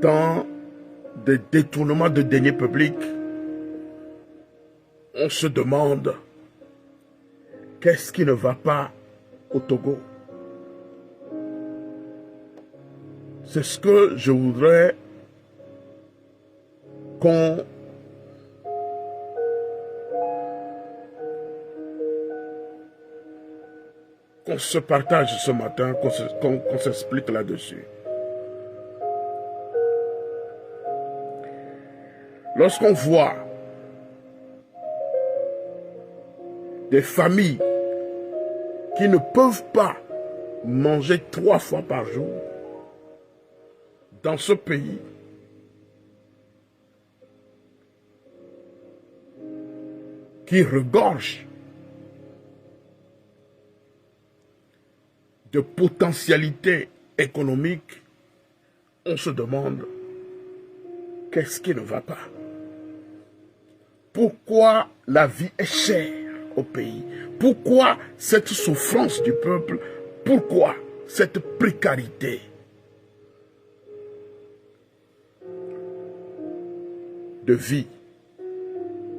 dans des détournements de deniers publics, on se demande qu'est-ce qui ne va pas au Togo. C'est ce que je voudrais qu'on se partage ce matin, qu'on s'explique là-dessus. Lorsqu'on voit des familles qui ne peuvent pas manger 3 fois par jour dans ce pays, qui regorge de potentialités économiques, on se demande qu'est-ce qui ne va pas. Pourquoi la vie est chère au pays? Pourquoi cette souffrance du peuple? Pourquoi cette précarité de vie?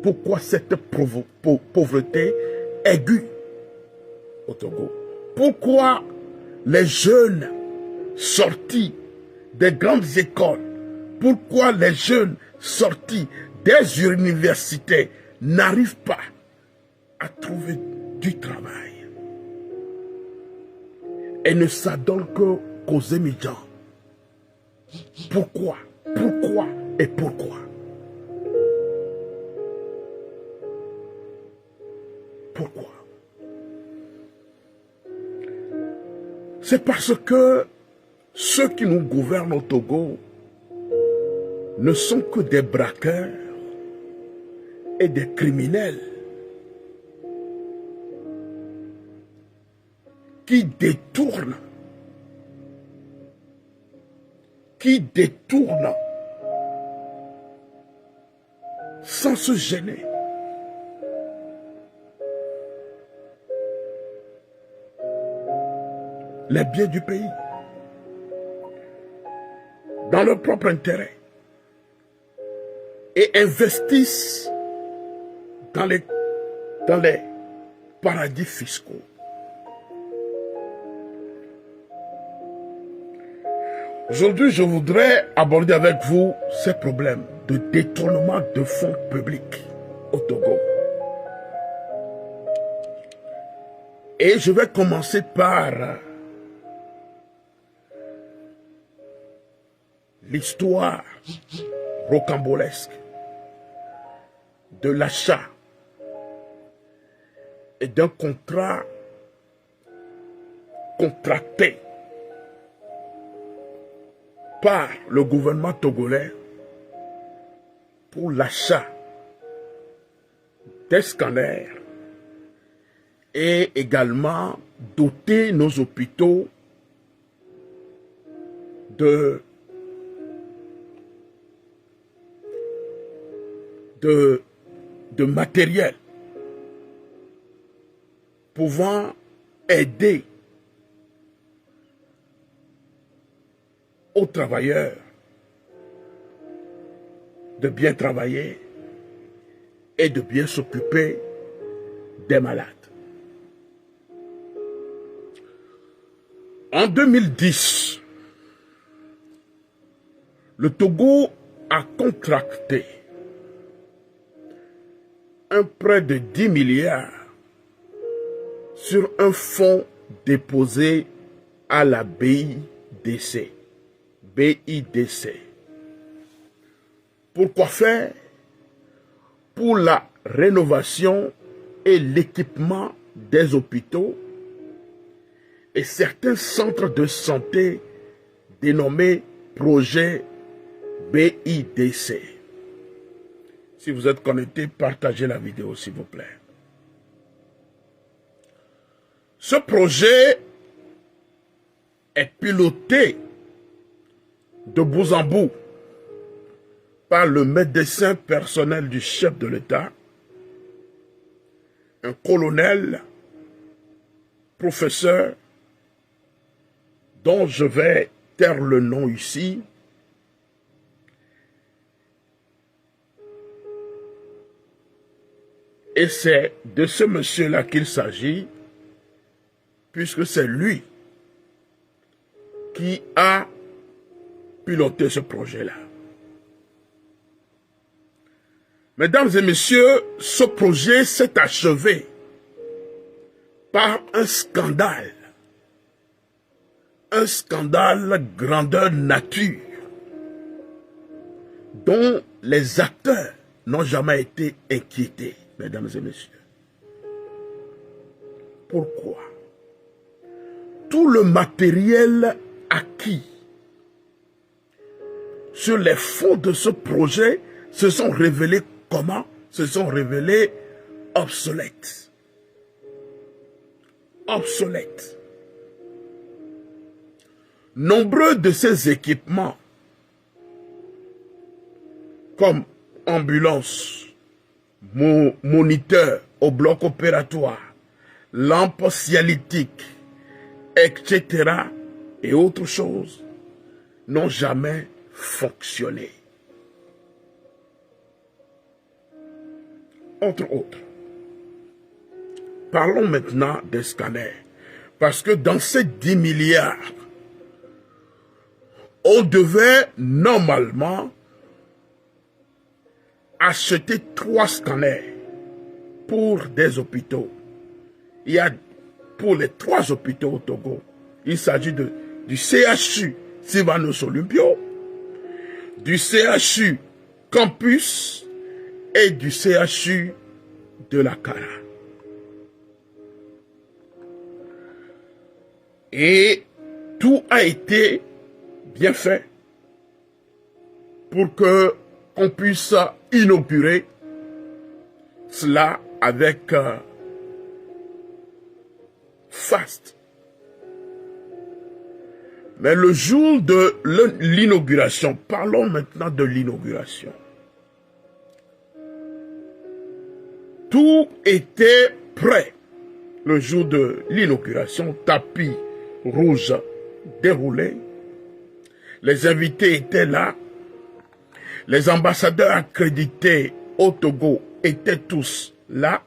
Pourquoi cette pauvreté aiguë au Togo? Pourquoi les jeunes sortis des grandes écoles, pourquoi les jeunes sortis des universités n'arrivent pas à trouver du travail et ne s'adonnent qu'aux émigrants? Pourquoi? Pourquoi et pourquoi? Pourquoi? C'est parce que ceux qui nous gouvernent au Togo ne sont que des braqueurs et des criminels qui détournent sans se gêner les biens du pays dans leur propre intérêt et investissent dans les paradis fiscaux. Aujourd'hui, je voudrais aborder avec vous ces problèmes de détournement de fonds publics au Togo. Et je vais commencer par l'histoire rocambolesque de l'achat et d'un contrat contracté par le gouvernement togolais pour l'achat des scanners et également doter nos hôpitaux de matériel pouvant aider aux travailleurs de bien travailler et de bien s'occuper des malades. En 2010, le Togo a contracté un prêt de 10 milliards sur un fonds déposé à la BIDC. Pourquoi faire? Pour la rénovation et l'équipement des hôpitaux et certains centres de santé dénommés projet BIDC. Si vous êtes connecté, partagez la vidéo s'il vous plaît. Ce projet est piloté de bout en bout par le médecin personnel du chef de l'État, un colonel, professeur, dont je vais taire le nom ici, Et c'est de ce monsieur-là qu'il s'agit, puisque c'est lui qui a piloté ce projet-là. Mesdames et messieurs, ce projet s'est achevé par un scandale grandeur nature, dont les acteurs n'ont jamais été inquiétés, mesdames et messieurs. Pourquoi? Tout le matériel acquis sur les fonds de ce projet se sont révélés comment? Se sont révélés obsolètes. Obsolètes. Nombreux de ces équipements, comme ambulance, moniteur au bloc opératoire, lampe cialytique, etc. et autres choses, n'ont jamais fonctionné. Entre autres. Parlons maintenant des scanners. Parce que dans ces 10 milliards, on devait normalement acheter 3 scanners pour des hôpitaux. Il y a pour les 3 hôpitaux au Togo, il s'agit du CHU Sylvanus Olympio, du CHU Campus et du CHU de la Cara. Et tout a été bien fait pour que on puisse inaugurer cela avec faste. Mais le jour de l'inauguration, parlons maintenant de l'inauguration. Tout était prêt. Le jour de l'inauguration, tapis rouge déroulé. Les invités étaient là. Les ambassadeurs accrédités au Togo étaient tous là.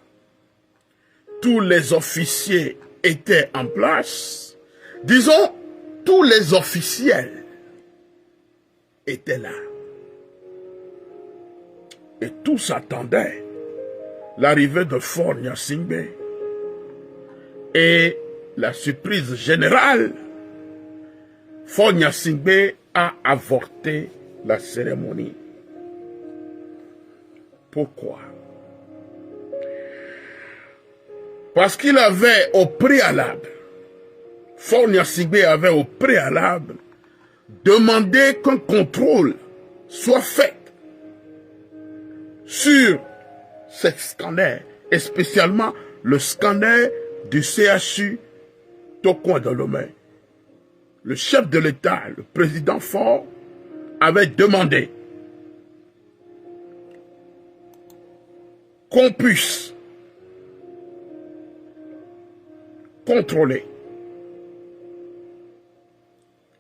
Tous les officiers étaient en place. Disons, tous les officiels étaient là. Et tous attendaient l'arrivée de Faure Gnassingbé. Et la surprise générale, Faure Gnassingbé a avorté la cérémonie. Pourquoi? Parce qu'il avait au préalable, Faure Gnassingbé avait au préalable demandé qu'un contrôle soit fait sur ces scanners, et spécialement le scanner du CHU Tokouan-Dahomey. Le chef de l'État, le président Faure, avait demandé qu'on puisse contrôler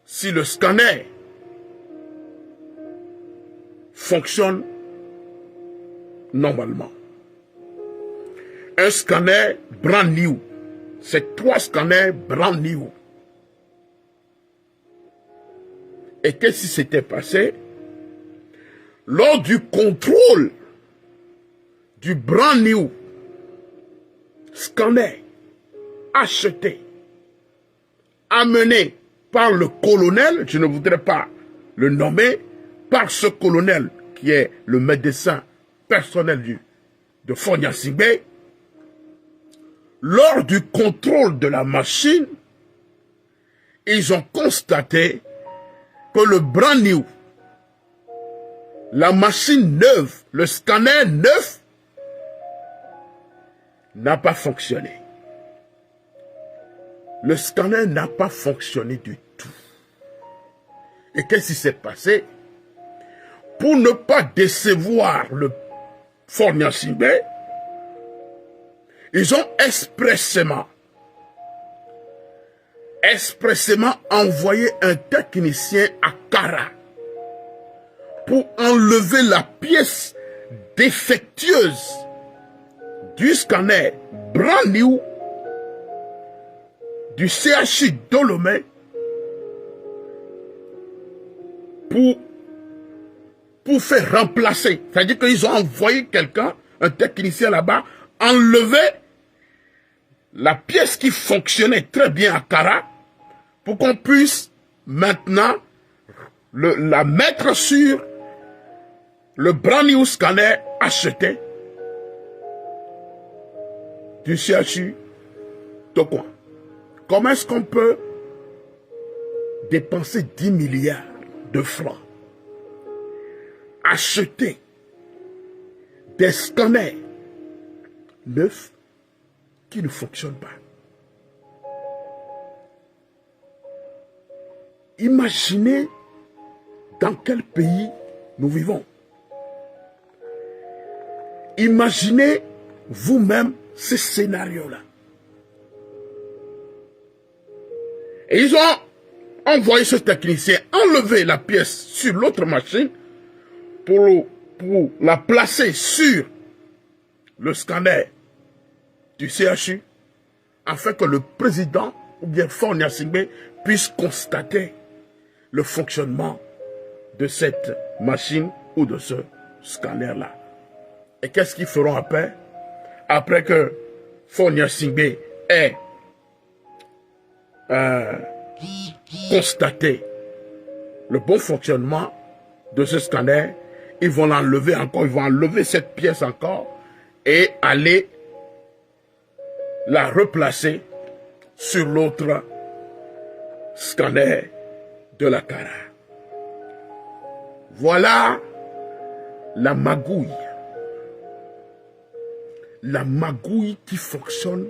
si le scanner fonctionne normalement. Un scanner brand new, c'est 3 scanners brand new. Et qu'est-ce qui s'était passé? Lors du contrôle du brand new scanner acheté, amené par le colonel, je ne voudrais pas le nommer, par ce colonel qui est le médecin personnel de Faure Gnassingbé, lors du contrôle de la machine, ils ont constaté que le brand new, la machine neuve, le scanner neuf, n'a pas fonctionné. Le scanner n'a pas fonctionné du tout. Et qu'est-ce qui s'est passé? Pour ne pas décevoir le Faure Gnassingbé, ils ont expressément envoyé un technicien à Cara pour enlever la pièce défectueuse du scanner brand new du CHU Dolomieu pour faire remplacer. C'est-à-dire qu'ils ont envoyé quelqu'un, un technicien là-bas, enlever la pièce qui fonctionnait très bien à Kara pour qu'on puisse maintenant la mettre sur le brand new scanner acheté du CHU Tokoa. Comment est-ce qu'on peut dépenser 10 milliards de francs, acheter des scanners neufs qui ne fonctionnent pas? Imaginez dans quel pays nous vivons. Imaginez vous-même ces scénarios-là. Et ils ont envoyé ce technicien enlever la pièce sur l'autre machine pour la placer sur le scanner du CHU afin que le président ou bien Faure Gnassingbé puisse constater le fonctionnement de cette machine ou de ce scanner-là. Et qu'est-ce qu'ils feront après? Après que Faure Gnassingbé ait constaté le bon fonctionnement de ce scanner, ils vont l'enlever encore, ils vont enlever cette pièce encore et aller la replacer sur l'autre scanner de la Kara. Voilà la magouille. La magouille qui fonctionne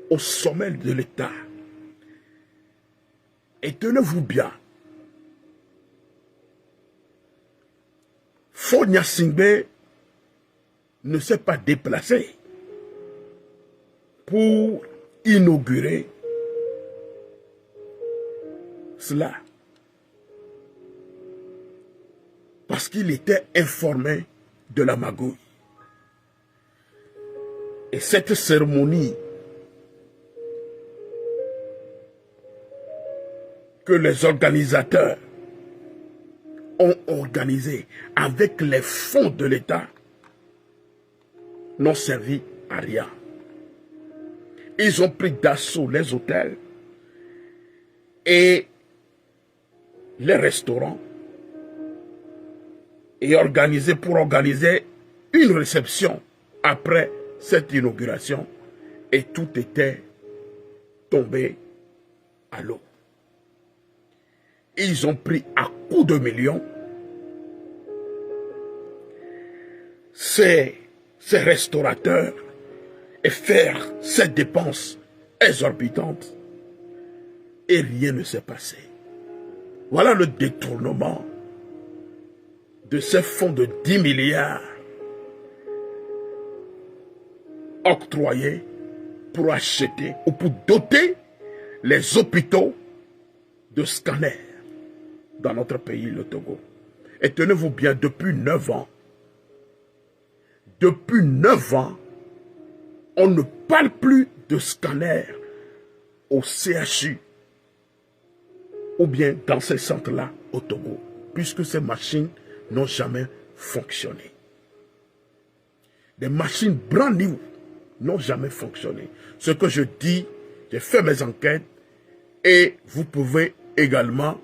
au sommet de l'État. Et tenez-vous bien, Faure Gnassingbé ne s'est pas déplacé pour inaugurer cela. Parce qu'il était informé de la magouille. Et cette cérémonie que les organisateurs ont organisée avec les fonds de l'État n'ont servi à rien. Ils ont pris d'assaut les hôtels et les restaurants et pour organiser une réception après cette inauguration, et tout était tombé à l'eau. Ils ont pris à coups de millions ces restaurateurs et faire ces dépenses exorbitantes, et rien ne s'est passé. Voilà le détournement de ces fonds de 10 milliards octroyés pour acheter ou pour doter les hôpitaux de scanners dans notre pays, le Togo. Et tenez-vous bien, depuis 9 ans, on ne parle plus de scanners au CHU ou bien dans ces centres-là au Togo, puisque ces machines n'ont jamais fonctionné. Des machines brand new n'ont jamais fonctionné. Ce que je dis, j'ai fait mes enquêtes et vous pouvez également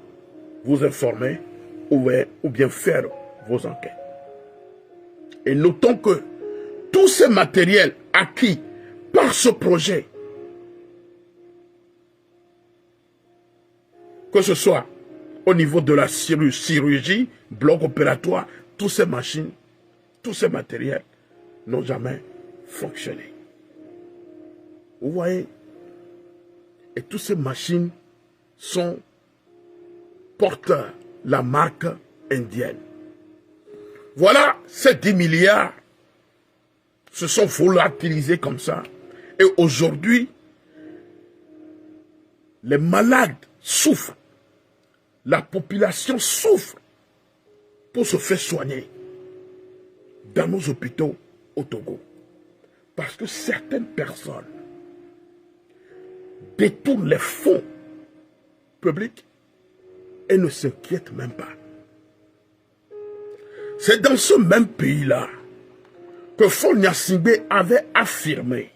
vous informer ou bien faire vos enquêtes. Et notons que tous ces matériels acquis par ce projet, que ce soit au niveau de la chirurgie, bloc opératoire, toutes ces machines, tous ces matériels n'ont jamais fonctionné. Vous voyez? Et toutes ces machines portent la marque indienne. Voilà, ces 10 milliards se sont volatilisés comme ça. Et aujourd'hui, les malades souffrent. La population souffre pour se faire soigner dans nos hôpitaux au Togo. Parce que certaines personnes détournent les fonds publics et ne s'inquiètent même pas. C'est dans ce même pays-là que Faure Gnassingbé avait affirmé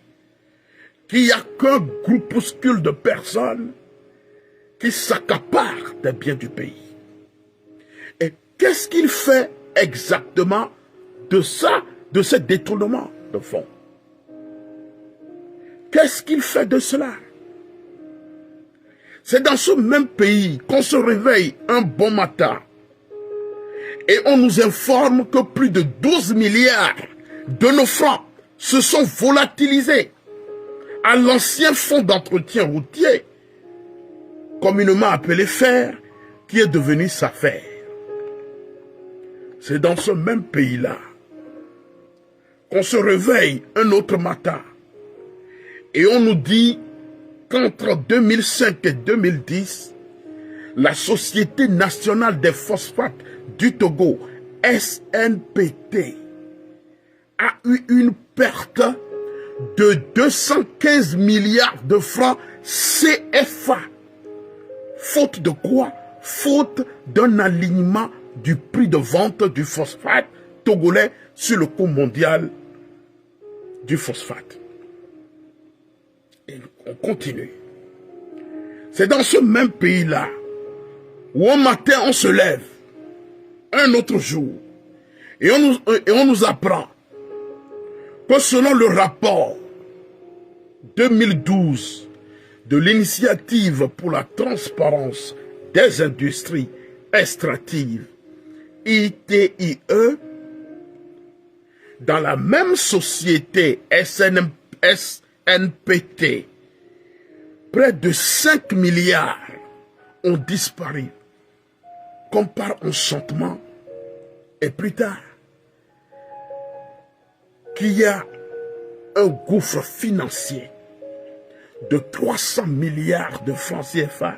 qu'il n'y a qu'un groupuscule de personnes qui s'accaparent des biens du pays. Et qu'est-ce qu'il fait exactement de ça, de ce détournement de fonds? Qu'est-ce qu'il fait de cela? C'est dans ce même pays qu'on se réveille un bon matin et on nous informe que plus de 12 milliards de nos francs se sont volatilisés à l'ancien fonds d'entretien routier, communément appelé FER, qui est devenu SAFER. C'est dans ce même pays-là qu'on se réveille un autre matin et on nous dit qu'entre 2005 et 2010, la Société nationale des phosphates du Togo, SNPT, a eu une perte de 215 milliards de francs CFA. Faute de quoi? Faute d'un alignement du prix de vente du phosphate togolais sur le coût mondial du phosphate. Et on continue. C'est dans ce même pays-là où un matin on se lève, un autre jour, et on nous apprend que selon le rapport 2012 de l'initiative pour la transparence des industries extractives, ITIE, dans la même société SNPT, près de 5 milliards ont disparu, comme par enchantement, et plus tard, qu'il y a un gouffre financier de 300 milliards de francs CFA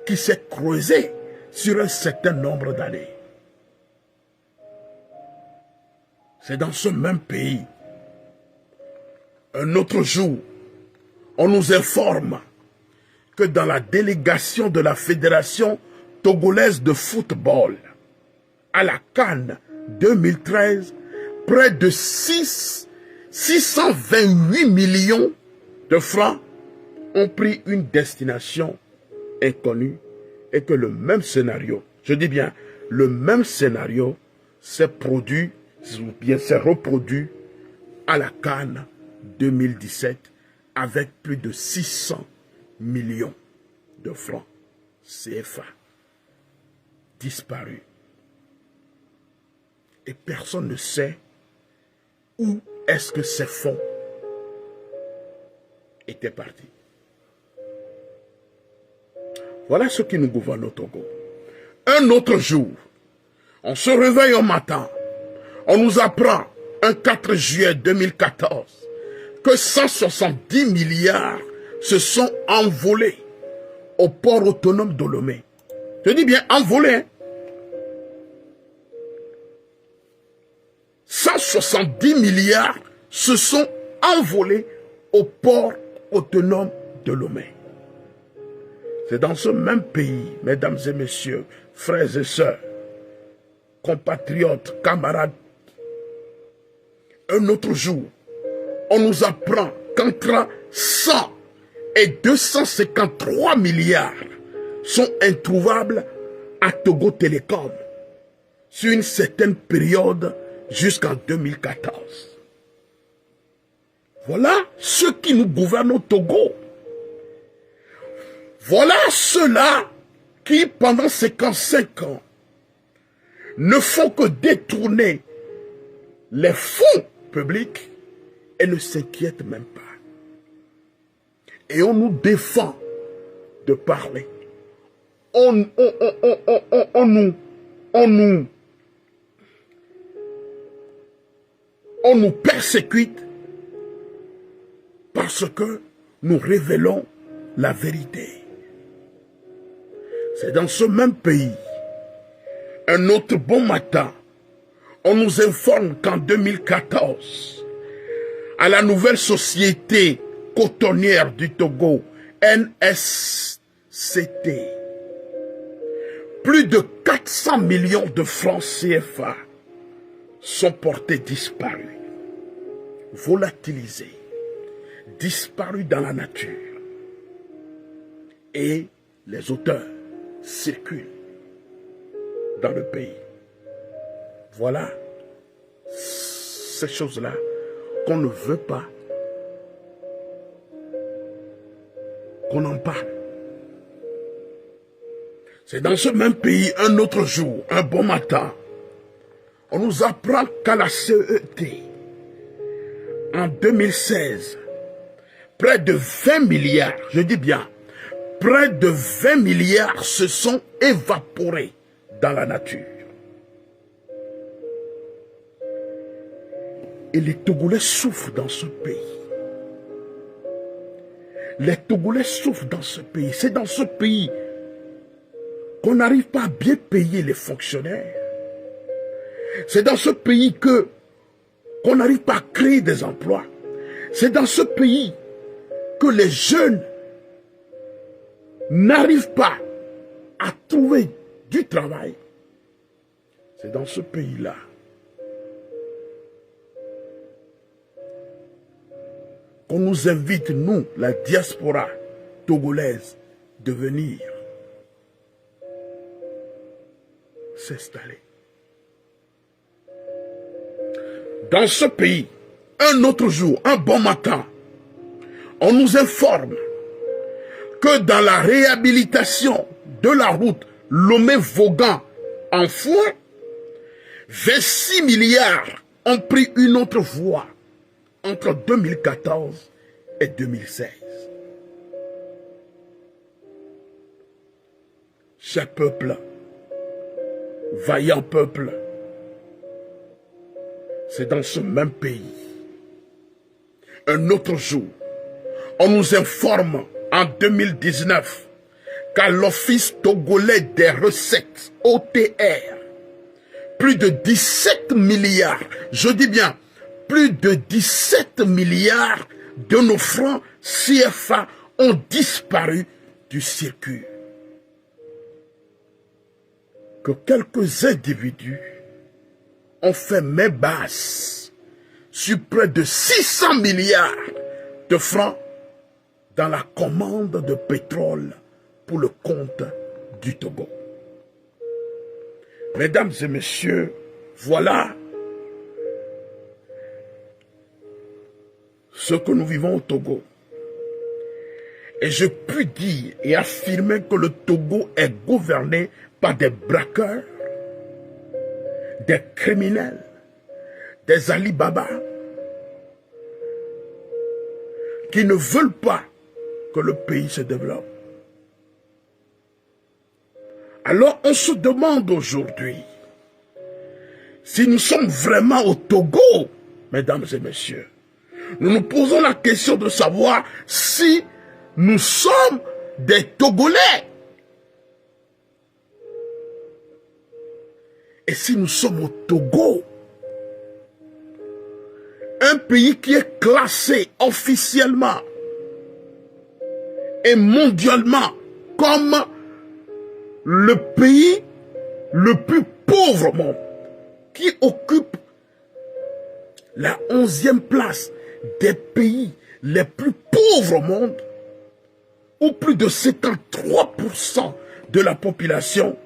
qui s'est creusé sur un certain nombre d'années. C'est dans ce même pays, un autre jour, on nous informe que dans la délégation de la Fédération togolaise de football à la CAN 2013, près de 628 millions de francs ont pris une destination inconnue et que le même scénario, je dis bien, le même scénario s'est produit, ou bien s'est reproduit à la CAN 2017 avec plus de 600 millions de francs CFA disparus. Et personne ne sait où est-ce que ces fonds étaient partis. Voilà ce qui nous gouverne au Togo. Un autre jour, on se réveille au matin, on nous apprend, un 4 juillet 2014, que 170 milliards se sont envolés au port autonome de Lomé. Je dis bien envolés. Hein? 170 milliards se sont envolés au port autonome de Lomé. C'est dans ce même pays, mesdames et messieurs, frères et sœurs, compatriotes, camarades, un autre jour, on nous apprend qu'entre 100 et 253 milliards sont introuvables à Togo Télécom sur une certaine période jusqu'en 2014. Voilà ceux qui nous gouvernent au Togo. Voilà ceux-là qui, pendant 55 ans, ne font que détourner les fonds publics et ne s'inquiètent même pas. Et on nous défend de parler. On nous persécute parce que nous révélons la vérité. C'est dans ce même pays, un autre bon matin, on nous informe qu'en 2014, à la nouvelle société cotonnière du Togo, NSCT. Plus de 400 millions de francs CFA sont portés disparus, volatilisés, disparus dans la nature. Et les auteurs circulent dans le pays. Voilà ces choses-là qu'on ne veut pas qu'on en parle. C'est dans ce même pays, un autre jour, un bon matin, on nous apprend qu'à la CET, en 2016, près de 20 milliards, je dis bien, près de 20 milliards se sont évaporés dans la nature. Et les Togolais souffrent dans ce pays. Les Togolais souffrent dans ce pays. C'est dans ce pays qu'on n'arrive pas à bien payer les fonctionnaires. C'est dans ce pays qu'on n'arrive pas à créer des emplois. C'est dans ce pays que les jeunes n'arrivent pas à trouver du travail. C'est dans ce pays-là qu'on nous invite, nous, la diaspora togolaise, de venir s'installer. Dans ce pays, un autre jour, un bon matin, on nous informe que dans la réhabilitation de la route Lomé-Vaughan en Fouin, 26 milliards ont pris une autre voie entre 2014 et 2016. Cher peuple, vaillant peuple, c'est dans ce même pays, un autre jour, on nous informe en 2019 qu'à l'Office togolais des recettes, OTR, plus de 17 milliards, je dis bien, plus de 17 milliards de nos francs CFA ont disparu du circuit. Que quelques individus ont fait main basse sur près de 600 milliards de francs dans la commande de pétrole pour le compte du Togo. Mesdames et messieurs, voilà ce que nous vivons au Togo. Et je puis dire et affirmer que le Togo est gouverné par des braqueurs, des criminels, des Ali Baba, qui ne veulent pas que le pays se développe. Alors on se demande aujourd'hui si nous sommes vraiment au Togo, mesdames et messieurs. Nous nous posons la question de savoir si nous sommes des Togolais. Et si nous sommes au Togo, un pays qui est classé officiellement et mondialement comme le pays le plus pauvre au monde, qui occupe la 11e place des pays les plus pauvres au monde, où plus de 53% de la population,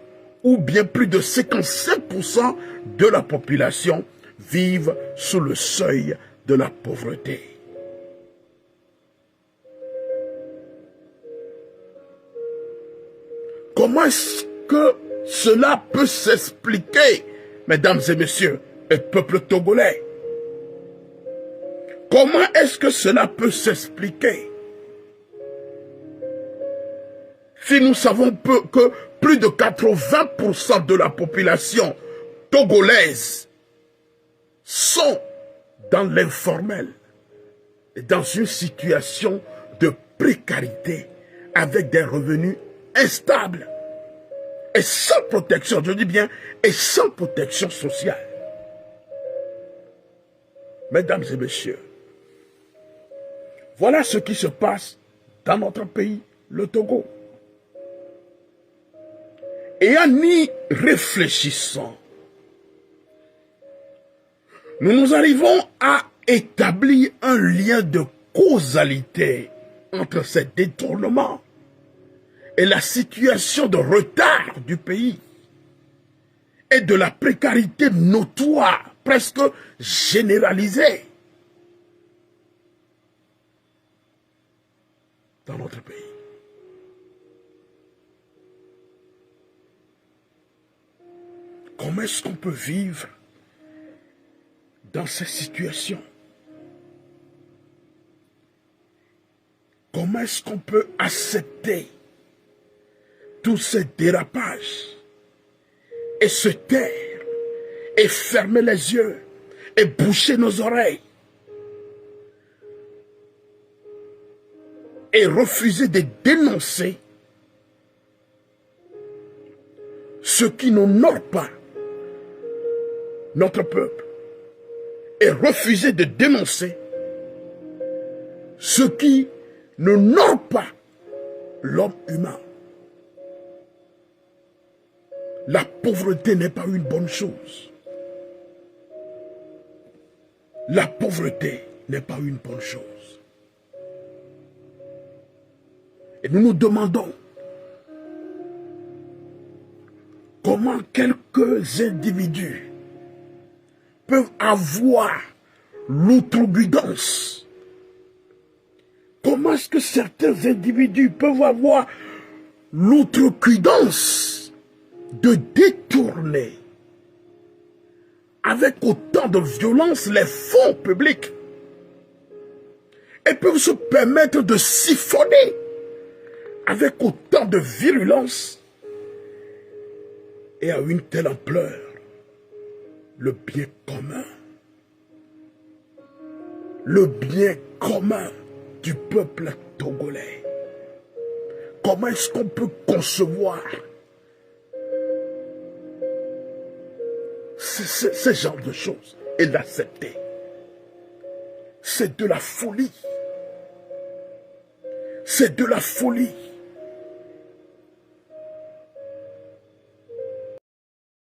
ou bien plus de 55% de la population vivent sous le seuil de la pauvreté. Comment est-ce que cela peut s'expliquer, mesdames et messieurs, et peuple togolais? Comment est-ce que cela peut s'expliquer? Si nous savons que plus de 80% de la population togolaise sont dans l'informel, dans une situation de précarité, avec des revenus instables, et sans protection, je dis bien, et sans protection sociale. Mesdames et messieurs, Voilà ce qui se passe dans notre pays, le Togo. Et en y réfléchissant, nous arrivons à établir un lien de causalité entre ces détournements et la situation de retard du pays et de la précarité notoire, presque généralisée dans notre pays. Comment est-ce qu'on peut vivre dans ces situations? Comment est-ce qu'on peut accepter tous ces dérapages et se taire et fermer les yeux et boucher nos oreilles et refuser de dénoncer ce qui n'honore pas notre peuple et refuser de dénoncer ce qui n'honore pas l'homme humain. La pauvreté n'est pas une bonne chose. La pauvreté n'est pas une bonne chose. Et nous nous demandons comment quelques individus peuvent avoir l'outrecuidance. Comment est-ce que certains individus peuvent avoir l'outrecuidance de détourner avec autant de violence les fonds publics et peuvent se permettre de siphonner avec autant de virulence et à une telle ampleur le bien commun. Le bien commun du peuple togolais. Comment est-ce qu'on peut concevoir ce genre de choses et l'accepter? C'est de la folie. C'est de la folie.